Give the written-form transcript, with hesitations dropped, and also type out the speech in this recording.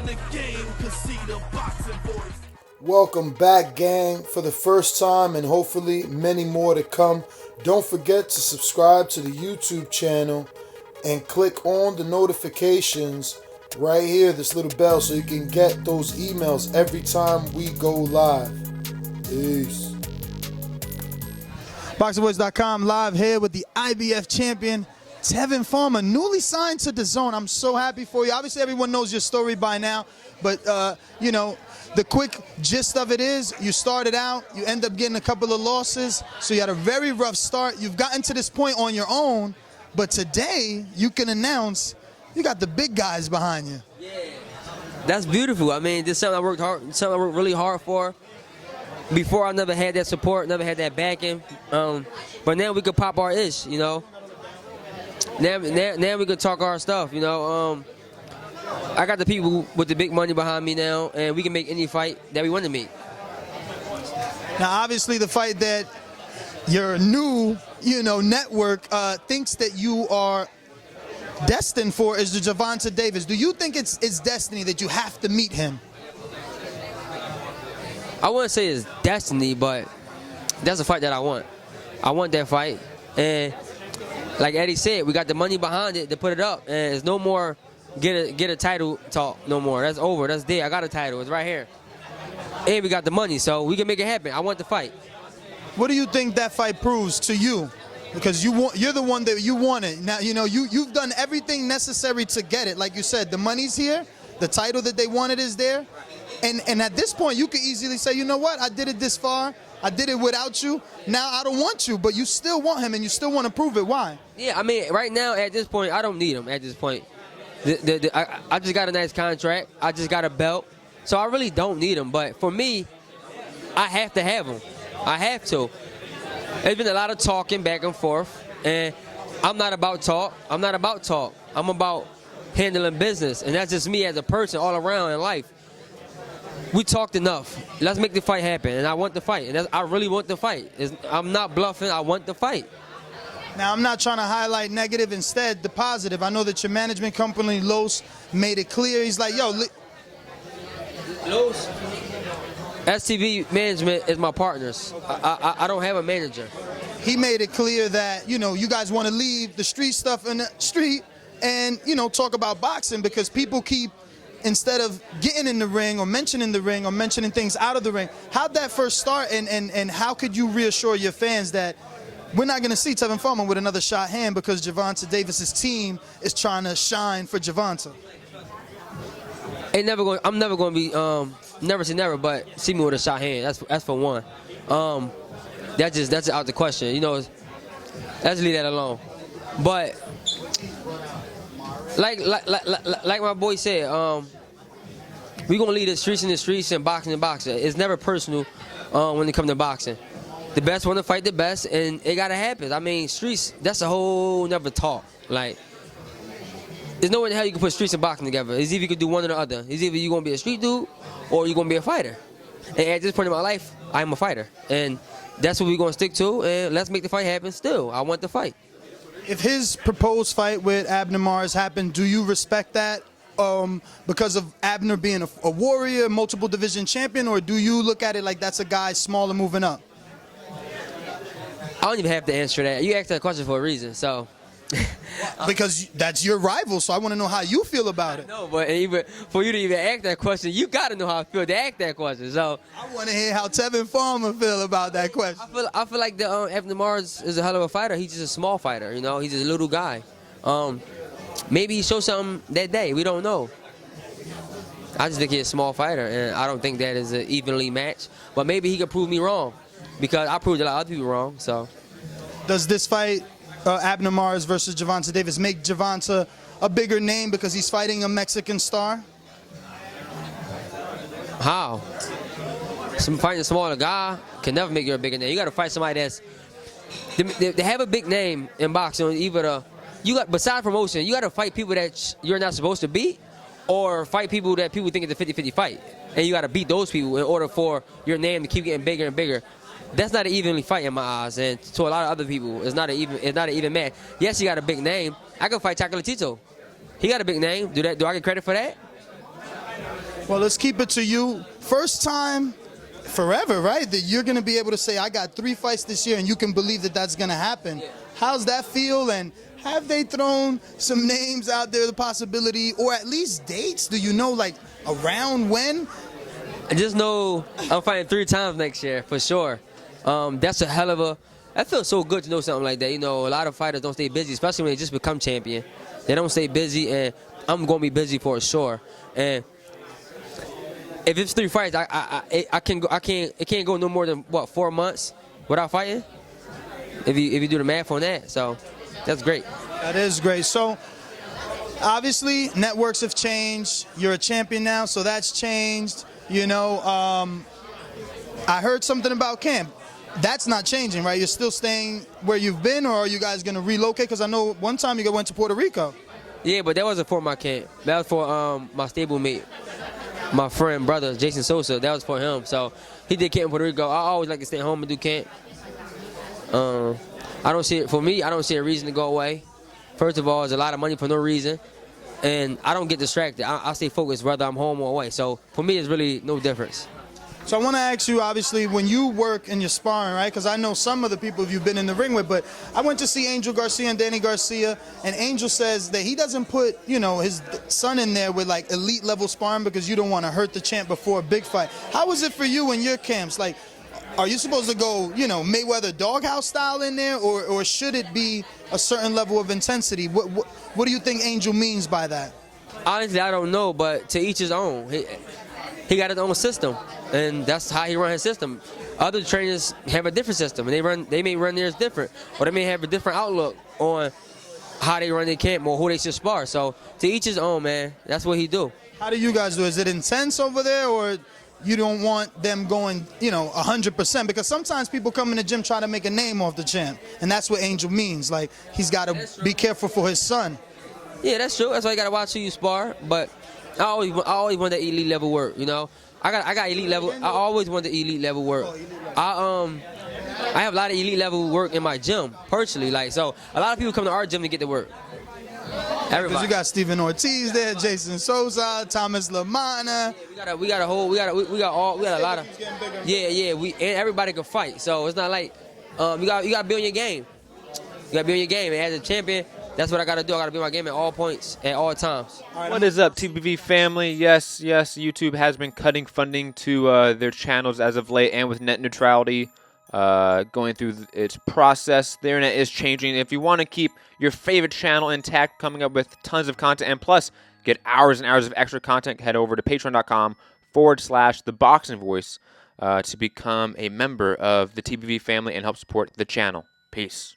the game, cause see the boxing voice. Welcome back, gang, for the first time and hopefully many more to come. Don't forget to subscribe to the YouTube channel and click on the notifications right here, this little bell, so you can get those emails every time we go live. Peace. ThaBoxingvoice.com live here with the IBF champion, Tevin Farmer, newly signed to DAZN. I'm so happy for you. Obviously, everyone knows your story by now, but, you know, the quick gist of it is you started out, you end up getting a couple of losses, so you had a very rough start. You've gotten to this point on your own, but today you can announce you got the big guys behind you. Yeah, that's beautiful. I mean, this is something I worked hard, something I worked really hard for. Before, I never had that support, never had that backing, but now we could pop our ish, you know. Now we could talk our stuff, you know. I got the people with the big money behind me now, and we can make any fight that we want to make. Now, obviously, the fight that your new, network thinks that you are destined for is the Gervonta Davis. Do you think it's destiny that you have to meet him? I wouldn't say it's destiny, but that's a fight that I want. I want that fight, and like Eddie said, we got the money behind it to put it up, and it's no more get a title talk no more. That's over. That's dead. I got a title. It's right here, and we got the money, so we can make it happen. I want the fight. What do you think that fight proves to you? Because you're the one that you want it. Now, you've done everything necessary to get it. Like you said, the money's here, the title that they wanted is there. And at this point, you could easily say, you know what, I did it this far. I did it without you. Now I don't want you, but you still want him and you still want to prove it. Why? Yeah, I mean, right now, at this point, I don't need him at this point. I just got a nice contract. I just got a belt. So I really don't need him. But for me, I have to have him. I have to. There's been a lot of talking back and forth, and I'm not about talk. I'm not about talk. I'm about handling business, and that's just me as a person all around in life. We talked enough. Let's make the fight happen, and I want the fight, and I really want the fight. I'm not bluffing. I want the fight. Now, I'm not trying to highlight negative, instead the positive. I know that your management company, Los, made it clear. He's like, yo, Los, STV management is my partners. I don't have a manager. He made it clear that, you guys want to leave the street stuff in the street and, talk about boxing, because people keep, instead of getting in the ring or mentioning the ring or mentioning things out of the ring. How'd that first start, and how could you reassure your fans that we're not going to see Tevin Farmer with another shot hand because Gervonta Davis's team is trying to shine for Gervonta? I'm never going to be, never say never, but see me with a shot hand. That's for one. That's out the question. Let's leave that alone. But like my boy said, we're going to leave the streets in the streets and boxing in boxing. It's never personal when it comes to boxing. The best want to fight the best, and it got to happen. I mean, streets, that's a whole nother talk. Like, there's no way in the hell you can put streets and boxing together. It's either you can do one or the other. It's either you're going to be a street dude or you're going to be a fighter. And at this point in my life, I'm a fighter. And that's what we're going to stick to, and let's make the fight happen still. I want the fight. If his proposed fight with Abner Mares happened, do you respect that because of Abner being a warrior, multiple division champion, or do you look at it like that's a guy smaller moving up? I don't even have to answer that. You asked that question for a reason, so. Because that's your rival, so I want to know how you feel about it. No, but even for you to even ask that question, you got to know how I feel to ask that question. So I want to hear how Tevin Farmer feel about that question. I feel like the Abner Mares is a hell of a fighter. He's just a small fighter, He's a little guy. Maybe he showed something that day. We don't know. I just think he's a small fighter, and I don't think that is an evenly matched. But maybe he can prove me wrong, because I proved a lot of other people wrong. So, does this fight, Abner Mares versus Gervonta Davis, make Gervonta a bigger name because he's fighting a Mexican star? How? Fighting a smaller guy can never make you a bigger name. You got to fight somebody that's they have a big name in boxing. Either besides promotion, you got to fight people that you're not supposed to beat, or fight people that people think it's a 50-50 fight, and you got to beat those people in order for your name to keep getting bigger and bigger. That's not an evenly fight in my eyes, and to a lot of other people, it's not an even match. Yes, he got a big name. I can fight Chocolatito. He got a big name. Do I get credit for that? Well, let's keep it to you. First time forever, right? That you're going to be able to say, I got 3 fights this year, and you can believe that that's going to happen. Yeah. How's that feel? And have they thrown some names out there, the possibility, or at least dates? Do you know, like, around when? I just know I'm fighting 3 times next year, for sure. That's a hell of a... That feels so good to know something like that. You know, a lot of fighters don't stay busy, especially when they just become champion. They don't stay busy, and I'm going to be busy for sure. And if it's 3 fights, it can't go no more than, what, 4 months without fighting? If you do the math on that. So that's great. That is great. So, obviously, networks have changed. You're a champion now, so that's changed. You know, I heard something about camp. That's not changing, right? You're still staying where you've been, or are you guys going to relocate? Because I know one time you guys went to Puerto Rico. Yeah, but that wasn't for my camp. That was for my stablemate, my friend, brother, Jason Sosa. That was for him. So he did camp in Puerto Rico. I always like to stay home and do camp. I don't see it, for me, I don't see a reason to go away. First of all, it's a lot of money for no reason. And I don't get distracted. I stay focused whether I'm home or away. So for me, it's really no difference. So I want to ask you, obviously, when you work in your sparring, right? Because I know some of the people you've been in the ring with, but I went to see Angel Garcia and Danny Garcia, and Angel says that he doesn't put, you know, his son in there with, like, elite level sparring because you don't want to hurt the champ before a big fight. How is it for you in your camps? Like, are you supposed to go, you know, Mayweather doghouse style in there, or should it be a certain level of intensity? What do you think Angel means by that? Honestly, I don't know, but to each his own. He got his own system, and that's how he runs his system. Other trainers have a different system, and they may run theirs different, or they may have a different outlook on how they run their camp or who they should spar. So to each his own, man. That's what he do. How do you guys do? Is it intense over there, or you don't want them going, you know, 100%? Because sometimes people come in the gym try to make a name off the champ, and that's what Angel means. Like, he's got to be careful for his son. Yeah, that's true. That's why you got to watch who you spar. But I always want that elite level work, you know. I got elite level. I always want the elite level work. I have a lot of elite level work in my gym personally. Like, so a lot of people come to our gym to get the work. Everybody. Because you got Steven Ortiz there, Jason Sosa, Thomas LaManna. We got a lot of. Yeah. And everybody can fight. So it's not like you got to be on your game. You got to be on your game. And as a champion, that's what I got to do. I got to be on my game at all points, at all times. What is up, TBV family? Yes, YouTube has been cutting funding to their channels as of late, and with net neutrality going through its process, the internet is changing. If you want to keep your favorite channel intact, coming up with tons of content, and plus get hours and hours of extra content, head over to patreon.com/TheBoxingVoice to become a member of the TBV family and help support the channel. Peace.